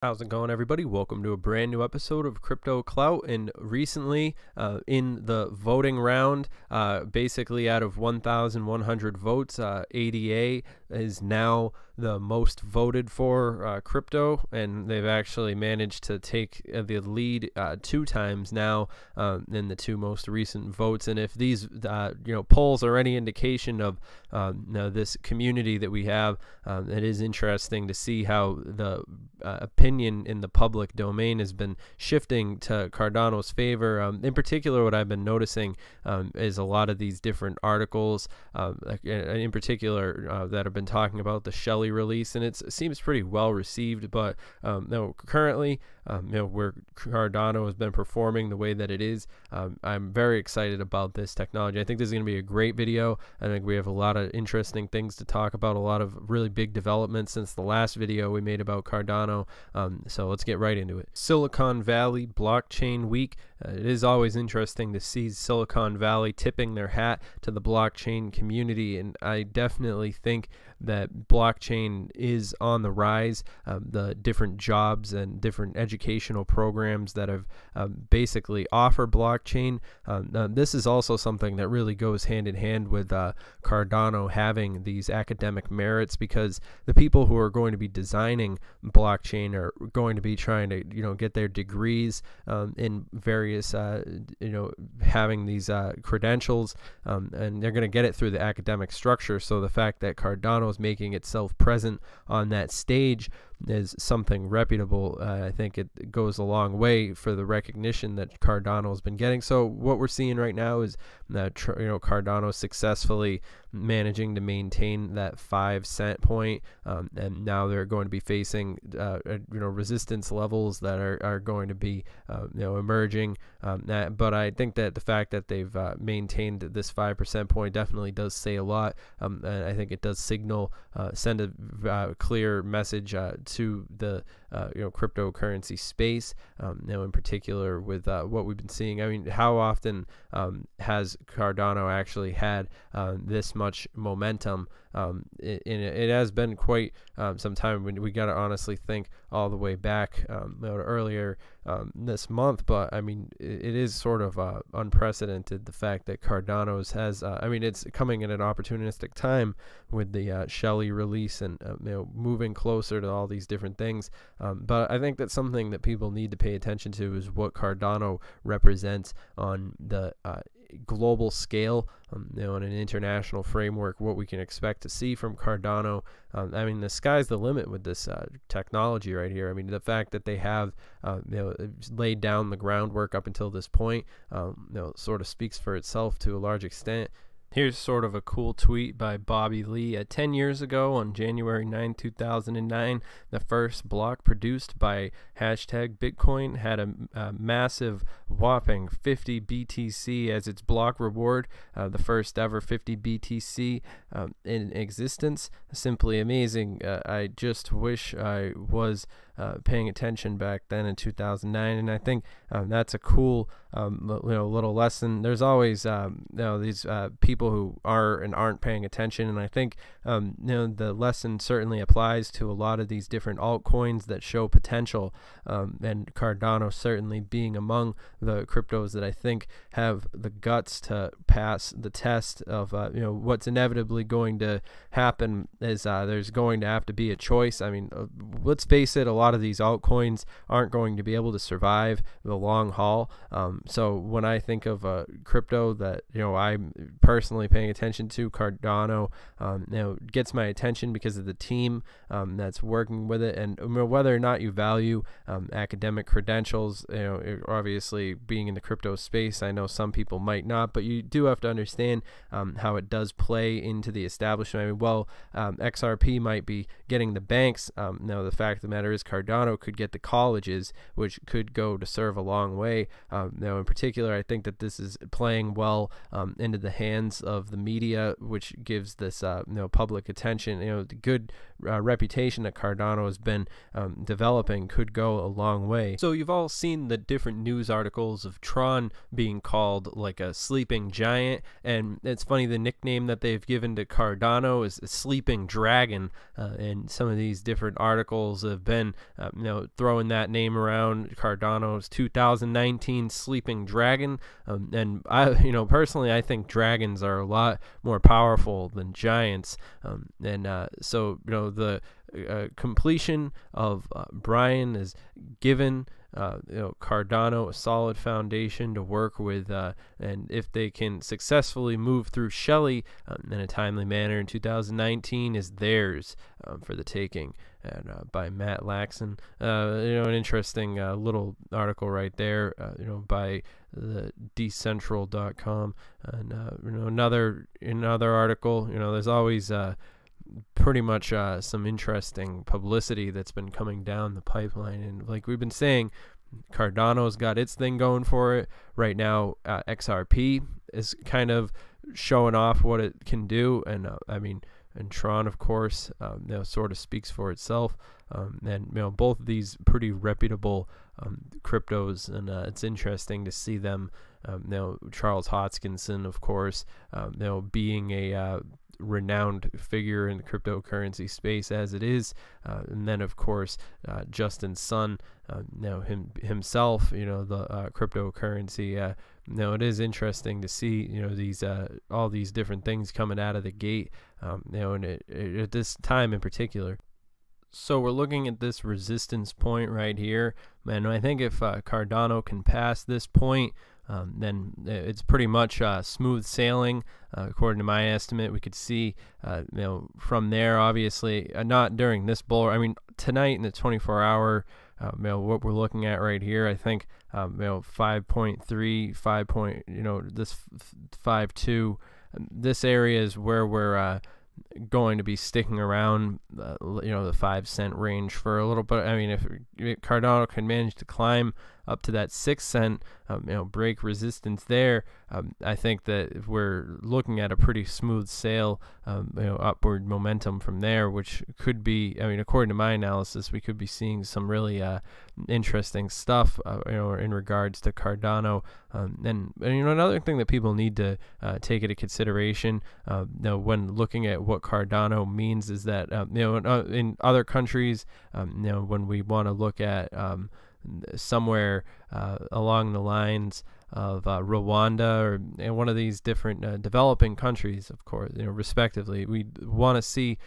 How's it going, everybody? Welcome to a brand new episode of Crypto Clout. And recently, in the voting round, basically out of 1,100 votes, ADA is now the most voted for crypto, and they've actually managed to take the lead 2 times now in the 2 most recent votes. And if these polls are any indication of this community that we have, it is interesting to see how the opinion in the public domain has been shifting to Cardano's favor. In particular, what I've been noticing is a lot of these different articles, in particular, that have been talking about the Shelley release, and it seems pretty well received. But currently, where Cardano has been performing the way that it is, I'm very excited about this technology. I think this is going to be a great video. I think we have a lot of interesting things to talk about, a lot of really big developments since the last video we made about Cardano. So let's get right into it. Silicon Valley Blockchain Week. It is always interesting to see Silicon Valley tipping their hat to the blockchain community, and I definitely think that blockchain is on the rise. The different jobs and different educational programs that have basically offer blockchain. This is also something that really goes hand in hand with Cardano having these academic merits, because the people who are going to be designing blockchain are going to be trying to get their degrees in various having these credentials, and they're going to get it through the academic structure. So the fact that Cardano is making itself present on that stage is something reputable. I think it goes a long way for the recognition that Cardano has been getting. So what we're seeing right now is that Cardano successfully managing to maintain that 5 cent point, and now they're going to be facing resistance levels that are going to be emerging. But I think that the fact that they've maintained this 5% point definitely does say a lot, and I think it does signal, send a clear message to the cryptocurrency space, in particular with what we've been seeing. I mean, how often has Cardano actually had this much momentum? It has been quite some time. When we got to honestly think all the way back earlier this month, but I mean, it is sort of unprecedented, the fact that Cardano's has I mean, it's coming at an opportunistic time with the Shelley release and moving closer to all these different things, but I think that's something that people need to pay attention to, is what Cardano represents on the global scale, in an international framework, what we can expect to see from Cardano. I mean, the sky's the limit with this technology right here. I mean, the fact that they have laid down the groundwork up until this point, sort of speaks for itself to a large extent. Here's sort of a cool tweet by Bobby Lee. 10 years ago, on January 9, 2009, the first block produced by #Bitcoin had a massive whopping 50 BTC as its block reward, the first ever 50 BTC in existence. Simply amazing. I just wish I was paying attention back then in 2009, and I think that's a cool little lesson. There's always these people who are and aren't paying attention, and I think the lesson certainly applies to a lot of these different altcoins that show potential, and Cardano certainly being among the cryptos that I think have the guts to pass the test of what's inevitably going to happen is there's going to have to be a choice. I mean, let's face it, a lot of these altcoins aren't going to be able to survive the long haul. So when I think of a crypto that I'm personally paying attention to, Cardano gets my attention because of the team that's working with it, and whether or not you value academic credentials, obviously being in the crypto space, I know some people might not, but you do have to understand how it does play into the establishment. I mean, XRP might be getting the banks. Now the fact of the matter is Cardano could get the colleges, which could go to serve a long way. In particular, I think that this is playing well into the hands of the media, which gives this public attention. The good reputation that Cardano has been developing could go a long way. So you've all seen the different news articles of Tron being called like a sleeping giant, and it's funny, the nickname that they've given to Cardano is a sleeping dragon, and some of these different articles have been throwing that name around. Cardano's 2019 sleeping dragon, and I, personally, I think dragons are a lot more powerful than giants, so the completion of Brian is given Cardano a solid foundation to work with, and if they can successfully move through Shelley in a timely manner in 2019, is theirs for the taking. And by Matt Laxon, an interesting little article right there, by the decentral.com, and another article. There's always pretty much some interesting publicity that's been coming down the pipeline, and like we've been saying, Cardano's got its thing going for it right now. XRP is kind of showing off what it can do, and and Tron, of course, sort of speaks for itself, and both of these pretty reputable cryptos, and it's interesting to see them. Charles Hoskinson, of course, being a renowned figure in the cryptocurrency space as it is, and then of course Justin Sun, himself, the cryptocurrency. It is interesting to see these all these different things coming out of the gate, and at this time in particular. So we're looking at this resistance point right here, and I think if Cardano can pass this point, then it's pretty much smooth sailing, according to my estimate. We could see, from there, obviously, not during this bull. Tonight in the 24-hour, what we're looking at right here, I think, 5.3, 5 point, this 5.2, this area is where we're going to be sticking around, the 5 cent range for a little bit. If Cardano can manage to climb up to that 6 cent, break resistance there, I think that if we're looking at a pretty smooth sail, upward momentum from there, which could be, according to my analysis, we could be seeing some really interesting stuff, in regards to Cardano. And another thing that people need to take into consideration, when looking at what Cardano means, is that in other countries, when we want to look at somewhere along the lines of Rwanda or one of these different developing countries, of course, respectively, we want to see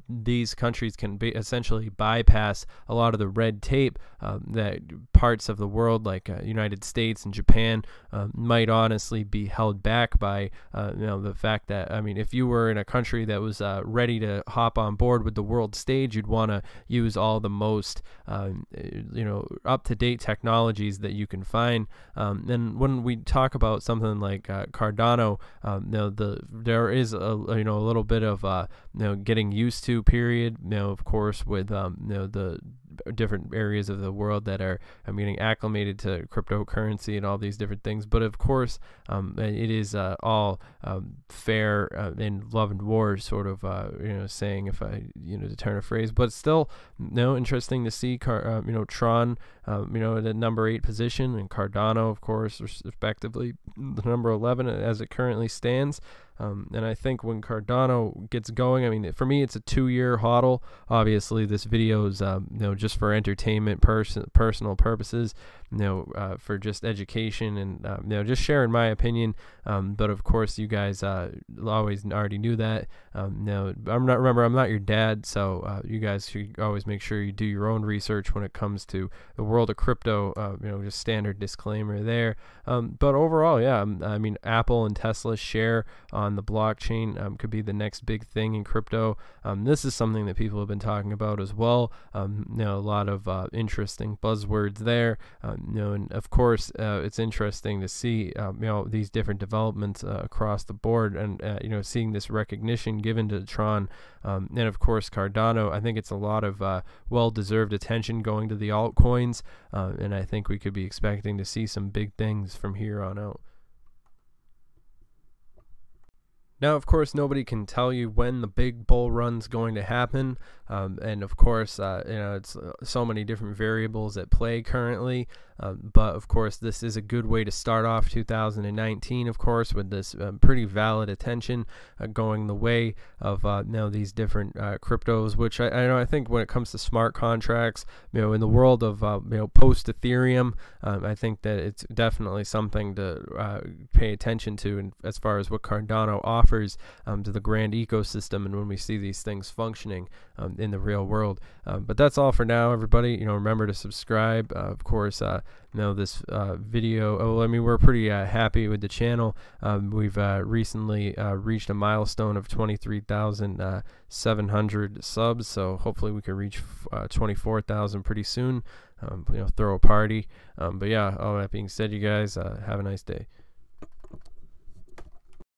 these countries can essentially bypass a lot of the red tape that parts of the world, like United States and Japan, might honestly be held back by the fact that, if you were in a country that was ready to hop on board with the world stage, you'd want to use all the most up-to-date technologies that you can find. And when we talk about something like Cardano, there is a little bit of getting used to period, of course, with the different areas of the world that are getting acclimated to cryptocurrency and all these different things. But of course, it is all fair in love and war, sort of saying, if I to turn a phrase. But still, interesting to see Tron at the number 8 position, and Cardano, of course, respectively the number 11 as it currently stands. And I think when Cardano gets going, for me, it's a 2-year hodl. Obviously, this video is just for entertainment, personal purposes, for just education and just sharing my opinion. But of course, you guys always already knew that. I'm not your dad, so you guys should always make sure you do your own research when it comes to the world of crypto. Just standard disclaimer there. But overall, yeah, Apple and Tesla share on the blockchain could be the next big thing in crypto. This is something that people have been talking about as well. A lot of interesting buzzwords there. And of course, it's interesting to see these different developments across the board, and seeing this recognition given to Tron, and of course Cardano. I think it's a lot of well-deserved attention going to the altcoins, and I think we could be expecting to see some big things from here on out. Now, of course, nobody can tell you when the big bull run's going to happen, and of course, it's so many different variables at play currently. But of course, this is a good way to start off 2019, of course, with this pretty valid attention going the way of these different cryptos, which I think when it comes to smart contracts, in the world of post Ethereum, I think that it's definitely something to pay attention to, and as far as what Cardano offers to the grand ecosystem, and when we see these things functioning in the real world. But that's all for now, everybody. Remember to subscribe. Of course, this video, we're pretty happy with the channel. We've recently reached a milestone of 23,700 subs, so hopefully we can reach 24,000 pretty soon. Throw a party. But yeah, all that being said, you guys have a nice day.